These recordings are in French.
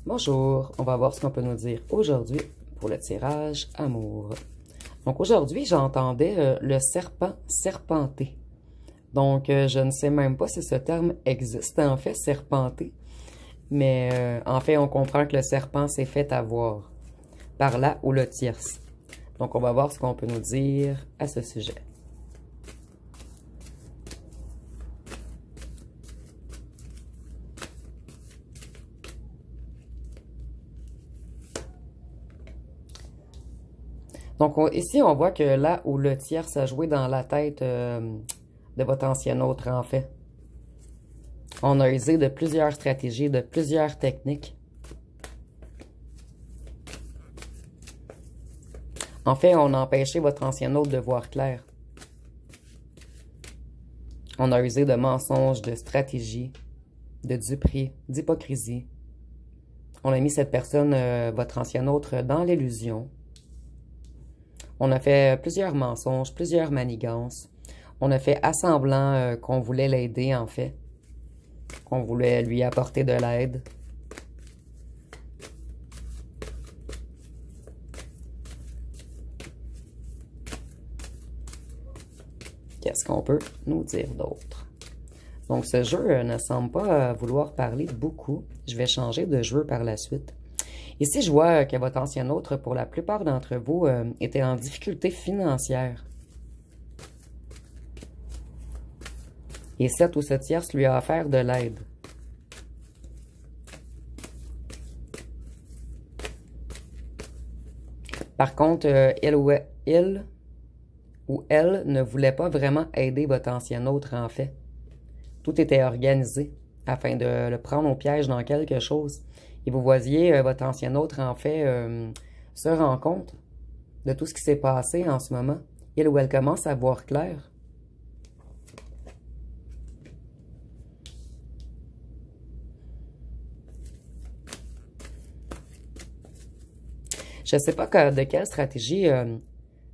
Bonjour, on va voir ce qu'on peut nous dire aujourd'hui pour le tirage amour. Donc aujourd'hui, j'entendais le serpent serpenté. Donc je ne sais même pas si ce terme existe en fait, serpenté. Mais en fait, on comprend que le serpent s'est fait avoir par la ou le tierce. Donc on va voir ce qu'on peut nous dire à ce sujet. Donc ici, on voit que là où le tierce a joué dans la tête de votre ancien autre, en fait. On a usé de plusieurs stratégies, de plusieurs techniques. En fait, on a empêché votre ancien autre de voir clair. On a usé de mensonges, de stratégies, de duperies, d'hypocrisie. On a mis cette personne, votre ancien autre, dans l'illusion. On a fait plusieurs mensonges, plusieurs manigances. On a fait assemblant qu'on voulait l'aider, en fait. Qu'on voulait lui apporter de l'aide. Qu'est-ce qu'on peut nous dire d'autre? Donc, ce jeu ne semble pas vouloir parler beaucoup. Je vais changer de jeu par la suite. Ici, je vois que votre ancien autre, pour la plupart d'entre vous, était en difficulté financière. Et cette ou ce tierce lui a offert de l'aide. Par contre, il ou elle ne voulait pas vraiment aider votre ancien autre, en fait. Tout était organisé afin de le prendre au piège dans quelque chose. Et vous voyez, votre ancien autre, en fait, se rend compte de tout ce qui s'est passé en ce moment. Il ou elle commence à voir clair. Je ne sais pas de quelle stratégie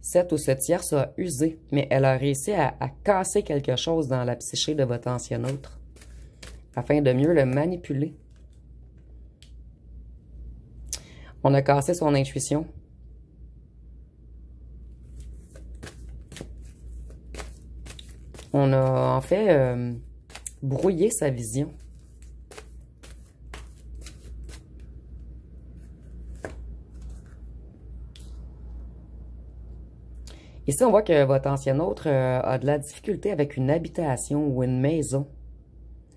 cette ou ce tierce a usé, mais elle a réussi à casser quelque chose dans la psyché de votre ancien autre, afin de mieux le manipuler. On a cassé son intuition. On a en fait brouillé sa vision. Ici, on voit que votre ancien autre a de la difficulté avec une habitation ou une maison.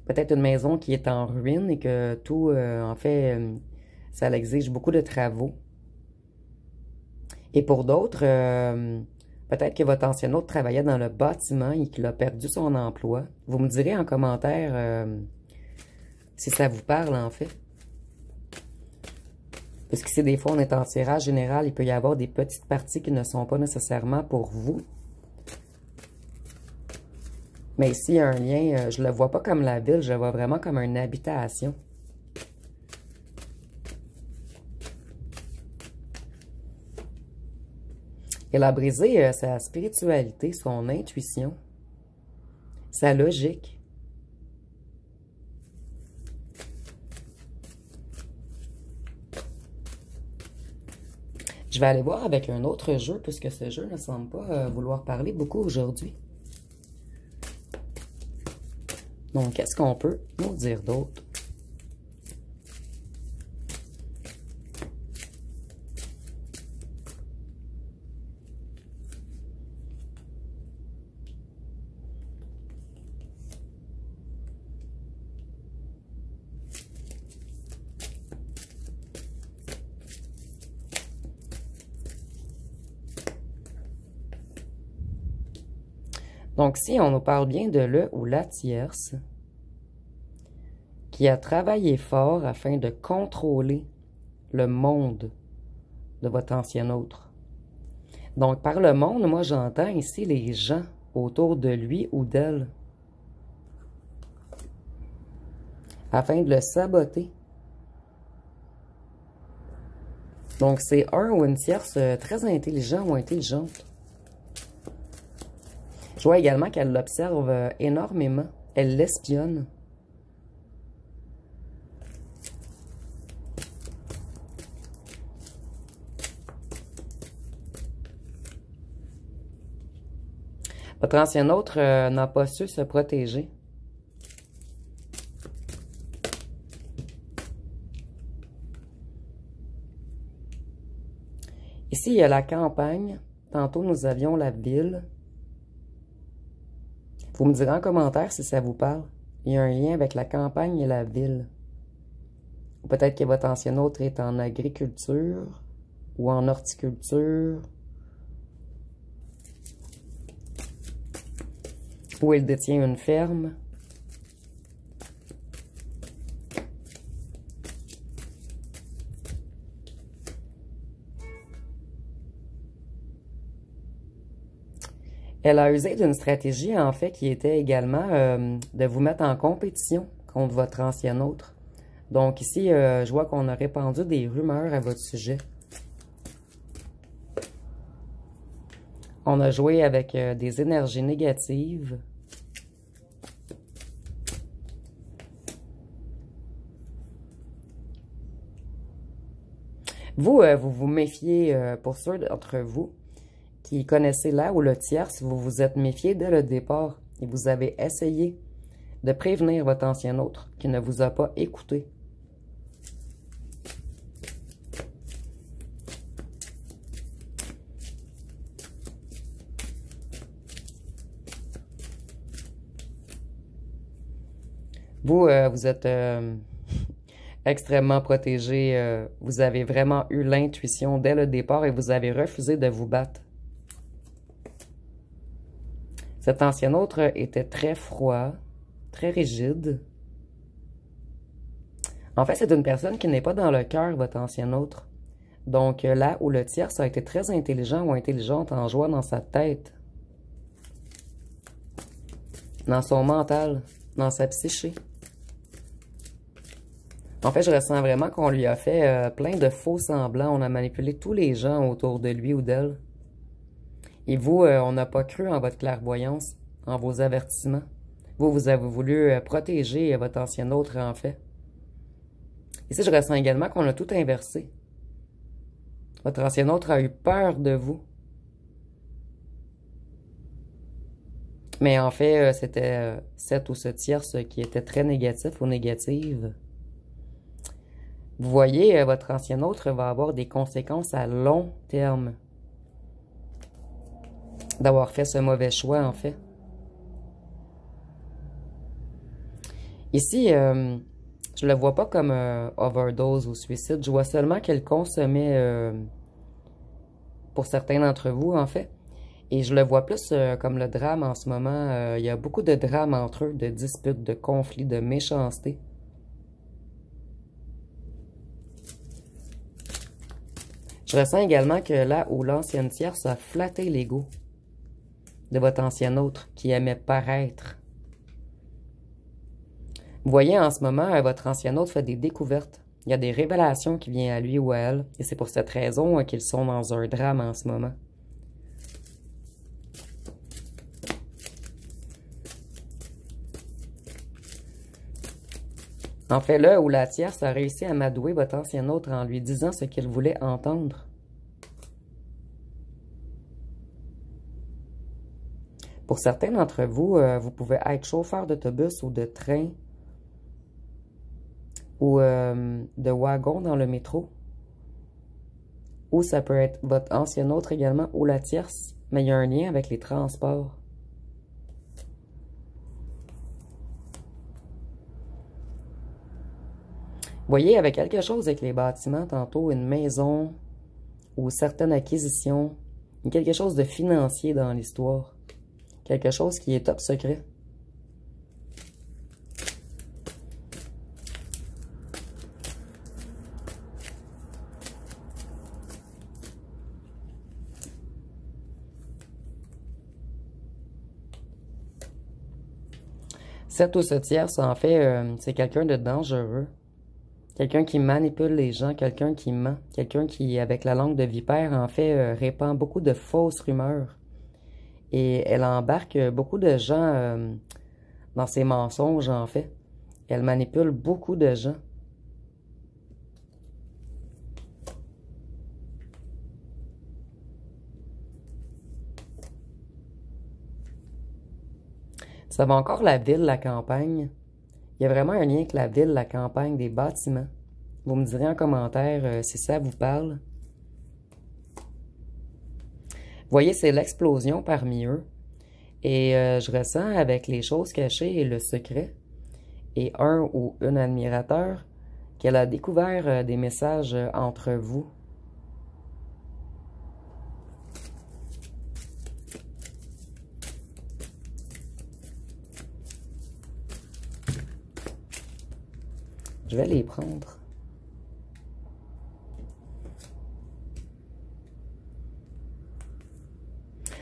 Peut-être une maison qui est en ruine et que tout, en fait, ça exige beaucoup de travaux. Et pour d'autres, peut-être que votre ancien autre travaillait dans le bâtiment et qu'il a perdu son emploi. Vous me direz en commentaire si ça vous parle, en fait. Parce que si des fois on est en tirage général, il peut y avoir des petites parties qui ne sont pas nécessairement pour vous. Mais ici, il y a un lien, je ne le vois pas comme la ville, je le vois vraiment comme une habitation. Il a brisé sa spiritualité, son intuition, sa logique. Je vais aller voir avec un autre jeu, puisque ce jeu ne semble pas vouloir parler beaucoup aujourd'hui. Donc, qu'est-ce qu'on peut nous dire d'autre? Donc, si on nous parle bien de le ou la tierce, qui a travaillé fort afin de contrôler le monde de votre ancien autre. Donc, par le monde, moi, j'entends ici les gens autour de lui ou d'elle, afin de le saboter. Donc, c'est un ou une tierce très intelligent ou intelligente. Je vois également qu'elle l'observe énormément. Elle l'espionne. Votre ancien autre n'a pas su se protéger. Ici, il y a la campagne. Tantôt, nous avions la ville. Vous me direz en commentaire si ça vous parle. Il y a un lien avec la campagne et la ville. Ou peut-être que votre ancien autre est en agriculture ou en horticulture. Ou il détient une ferme. Elle a usé d'une stratégie, en fait, qui était également de vous mettre en compétition contre votre ancien autre. Donc ici, je vois qu'on a répandu des rumeurs à votre sujet. On a joué avec des énergies négatives. Vous, vous vous méfiez, pour ceux d'entre vous qui connaissez là ou le tierce, vous vous êtes méfié dès le départ et vous avez essayé de prévenir votre ancien autre qui ne vous a pas écouté. Vous, vous êtes extrêmement protégé. Vous avez vraiment eu l'intuition dès le départ et vous avez refusé de vous battre. Cet ancien autre était très froid, très rigide. En fait, c'est une personne qui n'est pas dans le cœur, votre ancien autre. Donc là où le tierce a été très intelligent ou intelligente en jouant dans sa tête, dans son mental, dans sa psyché. En fait, je ressens vraiment qu'on lui a fait plein de faux semblants. On a manipulé tous les gens autour de lui ou d'elle. Et vous, on n'a pas cru en votre clairvoyance, en vos avertissements. Vous, vous avez voulu protéger votre ancien autre, en fait. Ici, je ressens également qu'on a tout inversé. Votre ancien autre a eu peur de vous. Mais en fait, c'était cette ou ce tierce qui était très négatif ou négative. Vous voyez, votre ancien autre va avoir des conséquences à long terme d'avoir fait ce mauvais choix, en fait. Ici, je le vois pas comme overdose ou suicide. Je vois seulement qu'elle consommait, pour certains d'entre vous, en fait. Et je le vois plus comme le drame en ce moment. Il y a beaucoup de drames entre eux, de disputes, de conflits, de méchanceté. Je ressens également que là où l'ancienne tierce a flatté l'ego de votre ancien autre qui aimait paraître. Vous voyez, en ce moment, votre ancien autre fait des découvertes. Il y a des révélations qui viennent à lui ou à elle. Et c'est pour cette raison qu'ils sont dans un drame en ce moment. En fait, là où la tierce a réussi à m'adouer votre ancien autre en lui disant ce qu'il voulait entendre. Pour certains d'entre vous, vous pouvez être chauffeur d'autobus ou de train ou de wagon dans le métro. Ou ça peut être votre ancien autre également ou la tierce, mais il y a un lien avec les transports. Vous voyez, avec quelque chose avec les bâtiments, tantôt une maison ou certaines acquisitions, quelque chose de financier dans l'histoire. Quelque chose qui est top secret. Cette ou ce tierce, en fait, c'est quelqu'un de dangereux. Quelqu'un qui manipule les gens, quelqu'un qui ment, quelqu'un qui, avec la langue de vipère, en fait, répand beaucoup de fausses rumeurs. Et elle embarque beaucoup de gens dans ses mensonges, en fait. Elle manipule beaucoup de gens. Ça va encore la ville, la campagne. Il y a vraiment un lien avec la ville, la campagne, des bâtiments. Vous me direz en commentaire si ça vous parle. Vous voyez, c'est l'explosion parmi eux. Et je ressens avec les choses cachées et le secret, et un ou une admirateur, qu'elle a découvert des messages entre vous. Je vais les prendre.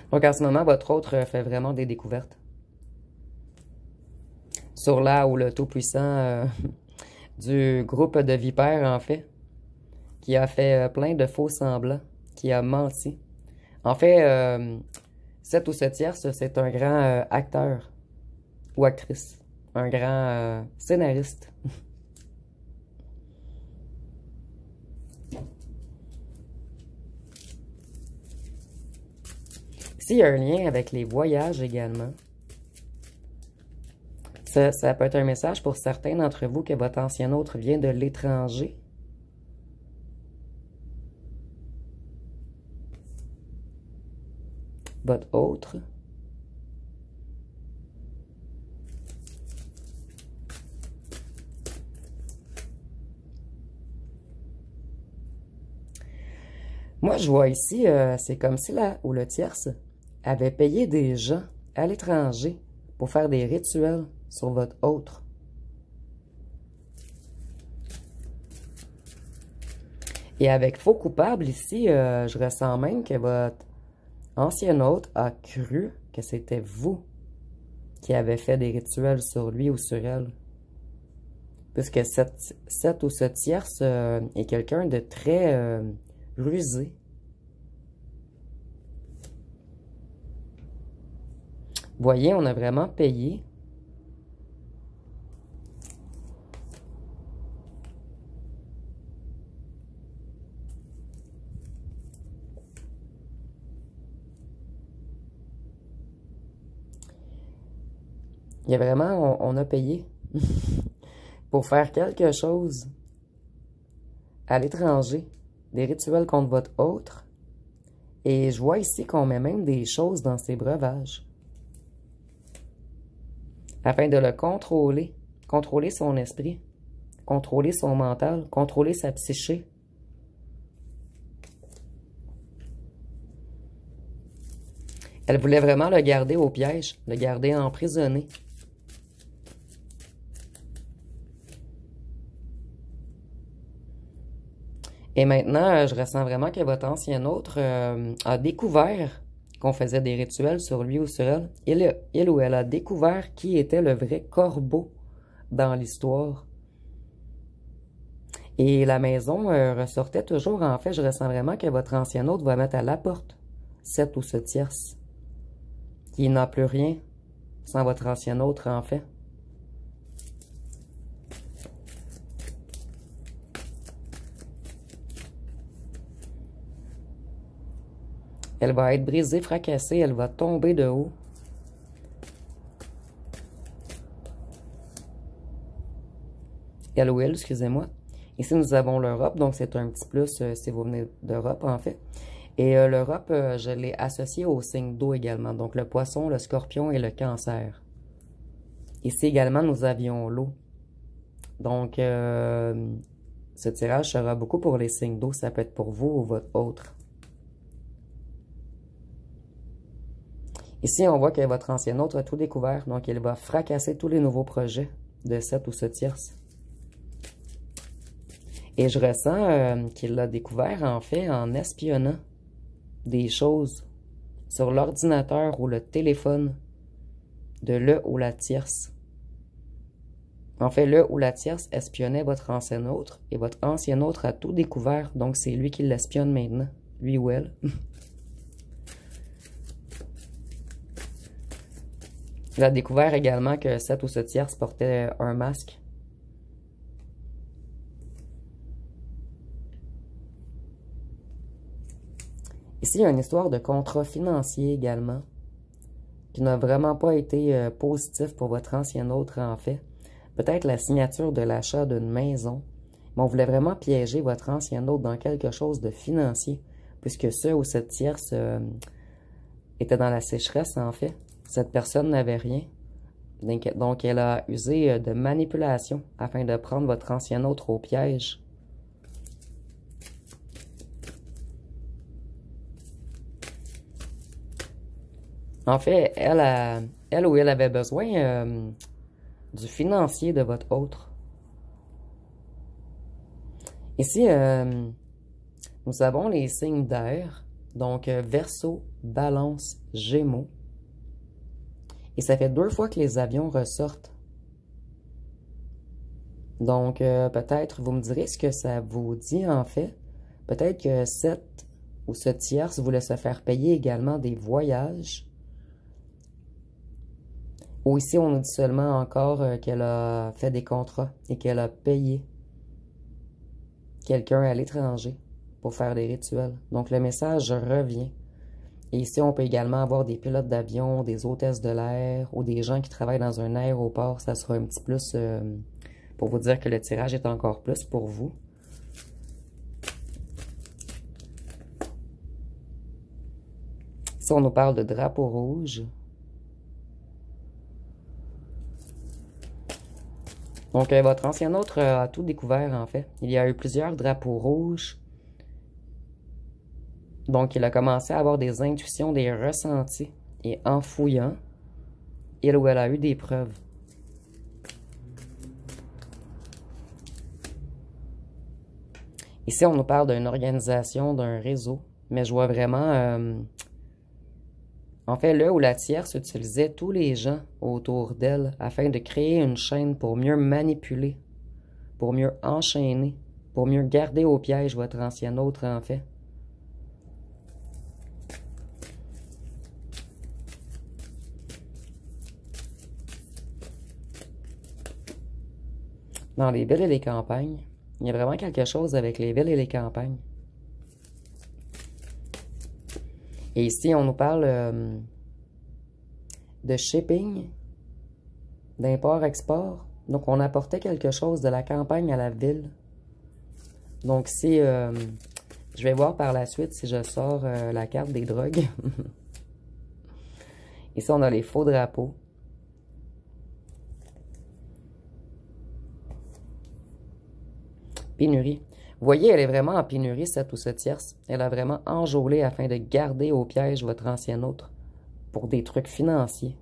Donc en ce moment, votre autre fait vraiment des découvertes. Sur là où le tout-puissant du groupe de vipères, en fait, qui a fait plein de faux semblants, qui a menti. En fait, cette ou cette tierce, c'est un grand acteur ou actrice, un grand scénariste. Ici, il y a un lien avec les voyages également. Ça peut être un message pour certains d'entre vous que votre ancien autre vient de l'étranger. Votre autre. Moi, je vois ici, c'est comme si là où le tierce avait payé des gens à l'étranger pour faire des rituels sur votre autre. Et avec faux coupable ici, je ressens même que votre ancien autre a cru que c'était vous qui avez fait des rituels sur lui ou sur elle. Puisque cette ou ce tierce est quelqu'un de très rusé. Voyez, on a vraiment payé. Il y a vraiment, on a payé pour faire quelque chose à l'étranger, des rituels contre votre autre. Et je vois ici qu'on met même des choses dans ses breuvages afin de le contrôler, contrôler son esprit, contrôler son mental, contrôler sa psyché. Elle voulait vraiment le garder au piège, le garder emprisonné. Et maintenant, je ressens vraiment que votre ancien autre a découvert qu'on faisait des rituels sur lui ou sur elle. Il ou elle a découvert qui était le vrai corbeau dans l'histoire. Et la maison ressortait toujours. En fait, je ressens vraiment que votre ancien autre va mettre à la porte cette ou ce tierce, qui n'a plus rien sans votre ancien autre, en fait. Elle va être brisée, fracassée, elle va tomber de haut. Elle ou elle, excusez-moi. Ici, nous avons l'Europe, donc c'est un petit plus si vous venez d'Europe, en fait. Et l'Europe, je l'ai associé au signe d'eau également, donc le poisson, le scorpion et le cancer. Ici également, nous avions l'eau. Donc, ce tirage sera beaucoup pour les signes d'eau, ça peut être pour vous ou votre autre. Ici, on voit que votre ancien autre a tout découvert, donc il va fracasser tous les nouveaux projets de cette ou ce tierce. Et je ressens qu'il l'a découvert, en fait, en espionnant des choses sur l'ordinateur ou le téléphone de le ou la tierce. En fait, le ou la tierce espionnait votre ancien autre, et votre ancien autre a tout découvert, donc c'est lui qui l'espionne maintenant, lui ou elle. Il a découvert également que cette ou ce tierce portait un masque. Ici, il y a une histoire de contrat financier également qui n'a vraiment pas été positif pour votre ancien autre, en fait. Peut-être la signature de l'achat d'une maison. Mais on voulait vraiment piéger votre ancien autre dans quelque chose de financier, puisque ce ou cette tierce était dans la sécheresse, en fait. Cette personne n'avait rien. Donc, elle a usé de manipulation afin de prendre votre ancien autre au piège. En fait, elle ou elle avait besoin du financier de votre autre. Ici, nous avons les signes d'air. Donc, Verseau, Balance, Gémeaux. Et ça fait 2 fois que les avions ressortent. Donc, peut-être, vous me direz ce que ça vous dit, en fait. Peut-être que cette ou ce tierce voulait se faire payer également des voyages. Ou ici, on nous dit seulement encore qu'elle a fait des contrats et qu'elle a payé quelqu'un à l'étranger pour faire des rituels. Donc, le message revient. Et ici, on peut également avoir des pilotes d'avion, des hôtesses de l'air ou des gens qui travaillent dans un aéroport. Ça sera un petit plus pour vous dire que le tirage est encore plus pour vous. Ici, on nous parle de drapeau rouge. Donc, votre ancien autre a tout découvert, en fait. Il y a eu plusieurs drapeaux rouges. Donc, il a commencé à avoir des intuitions, des ressentis. Et en fouillant, il ou elle a eu des preuves. Ici, on nous parle d'une organisation, d'un réseau. Mais je vois vraiment... en fait, là où la tierce utilisait tous les gens autour d'elle afin de créer une chaîne pour mieux manipuler, pour mieux enchaîner, pour mieux garder au piège votre ancien autre, en fait. Dans les villes et les campagnes, il y a vraiment quelque chose avec les villes et les campagnes. Et ici, on nous parle de shipping, d'import-export. Donc, on apportait quelque chose de la campagne à la ville. Donc, si je vais voir par la suite si je sors la carte des drogues. Ici, on a les faux drapeaux. Pénurie. Vous voyez, elle est vraiment en pénurie, cette ou ce tierce. Elle a vraiment enjôlé afin de garder au piège votre ancien autre pour des trucs financiers.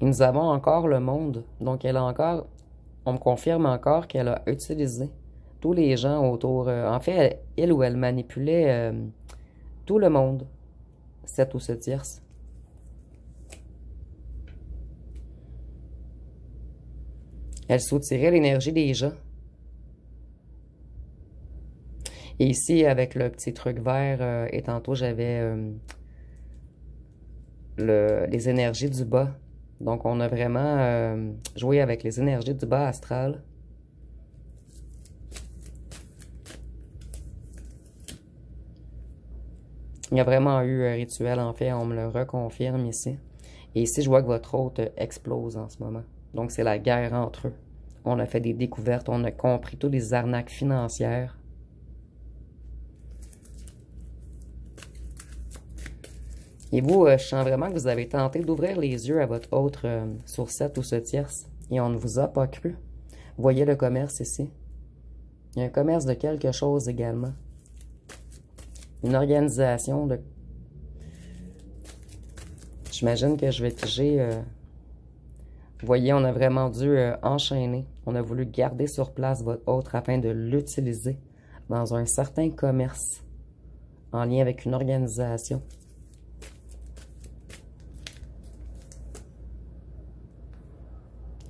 Et nous avons encore le monde. Donc, elle a encore, on me confirme encore qu'elle a utilisé tous les gens autour. En fait, elle ou elle manipulait tout le monde, cette ou ce tierce. Elle soutirait l'énergie des gens. Et ici, avec le petit truc vert, et tantôt, j'avais les énergies du bas. Donc, on a vraiment joué avec les énergies du bas astral. Il y a vraiment eu un rituel, en fait, on me le reconfirme ici. Et ici, je vois que votre hôte explose en ce moment. Donc, c'est la guerre entre eux. On a fait des découvertes, on a compris toutes les arnaques financières. Et vous, je sens vraiment que vous avez tenté d'ouvrir les yeux à votre autre sur cette ou ce tierce. Et on ne vous a pas cru. Vous voyez le commerce ici. Il y a un commerce de quelque chose également. Une organisation de... J'imagine que je vais piger... Vous voyez, on a vraiment dû enchaîner. On a voulu garder sur place votre autre afin de l'utiliser dans un certain commerce en lien avec une organisation.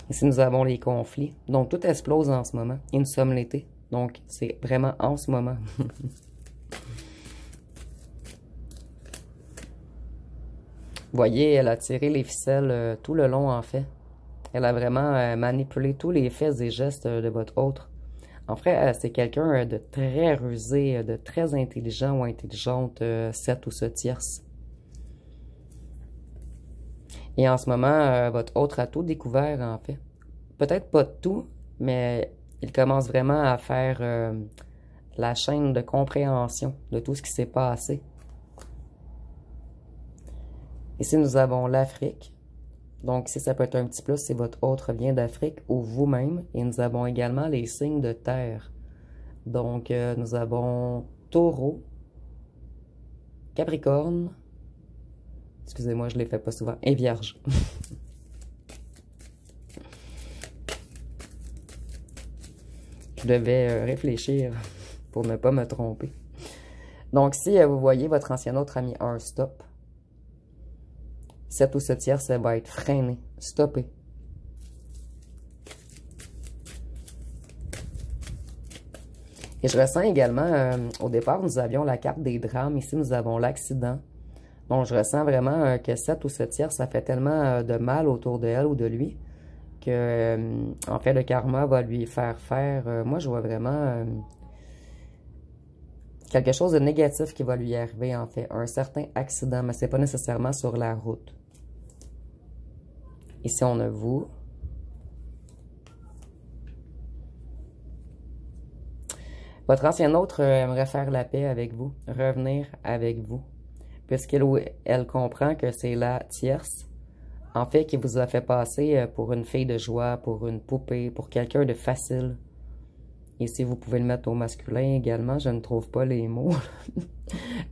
Ici, nous avons les conflits. Donc, tout explose en ce moment. Et nous sommes l'été. Donc, c'est vraiment en ce moment. Vous voyez, elle a tiré les ficelles tout le long, en fait. Elle a vraiment manipulé tous les faits et gestes de votre autre En fait, c'est quelqu'un de très rusé, de très intelligent ou intelligente, cette ou ce tierce. Et en ce moment, votre autre atout découvert, en fait. Peut-être pas tout, mais il commence vraiment à faire la chaîne de compréhension de tout ce qui s'est passé. Ici, nous avons l'Afrique. Donc, ici, ça peut être un petit plus si votre autre vient d'Afrique ou vous-même. Et nous avons également les signes de terre. Donc, nous avons Taureau, Capricorne, excusez-moi, je ne les fais pas souvent, et Vierge. Je devais réfléchir pour ne pas me tromper. Donc, si vous voyez, votre ancien autre a mis un stop. Cette ou ce tiers, ça va être freiné, stoppé. Et je ressens également, au départ, nous avions la carte des drames. Ici, nous avons l'accident. Donc, je ressens vraiment que cette ou ce tiers, ça fait tellement de mal autour de elle ou de lui que, en fait, le karma va lui faire faire... moi, je vois vraiment quelque chose de négatif qui va lui arriver, en fait. Un certain accident, mais c'est pas nécessairement sur la route. Ici, on a vous. Votre ancien autre aimerait faire la paix avec vous, revenir avec vous, puisqu'elle ou elle comprend que c'est la tierce, en fait, qui vous a fait passer pour une fille de joie, pour une poupée, pour quelqu'un de facile. Ici, vous pouvez le mettre au masculin également, je ne trouve pas les mots,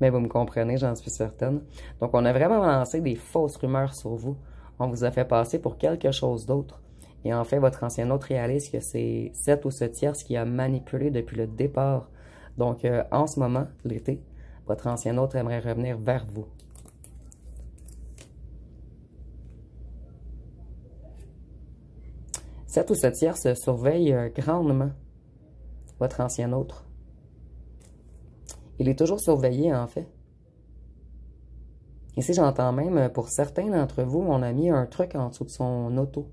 mais vous me comprenez, j'en suis certaine. Donc, on a vraiment lancé des fausses rumeurs sur vous. On vous a fait passer pour quelque chose d'autre. Et en fait, votre ancien autre réalise que c'est cette ou ce tierce qui a manipulé depuis le départ. Donc, en ce moment, l'été, votre ancien autre aimerait revenir vers vous. Cette ou ce tierce surveille grandement votre ancien autre. Il est toujours surveillé, en fait. Ici, j'entends même, pour certains d'entre vous, on a mis un truc en dessous de son auto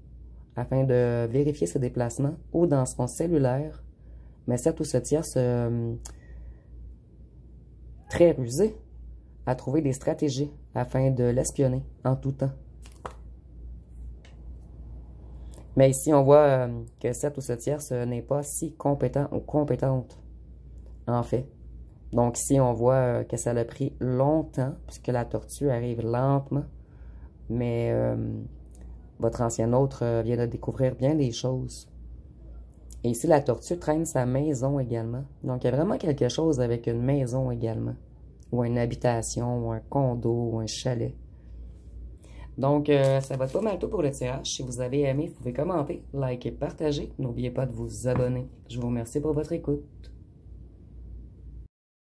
afin de vérifier ses déplacements ou dans son cellulaire. Mais cette ou ce tierce très rusé a trouvé des stratégies afin de l'espionner en tout temps. Mais ici, on voit que cette ou ce tierce n'est pas si compétent ou compétente, en fait. Donc ici, on voit que ça l'a pris longtemps, puisque la tortue arrive lentement. Mais votre ancien autre vient de découvrir bien des choses. Et ici, la tortue traîne sa maison également. Donc, il y a vraiment quelque chose avec une maison également. Ou une habitation, ou un condo, ou un chalet. Donc, ça va être pas mal tout pour le tirage. Si vous avez aimé, vous pouvez commenter, liker, partager. N'oubliez pas de vous abonner. Je vous remercie pour votre écoute.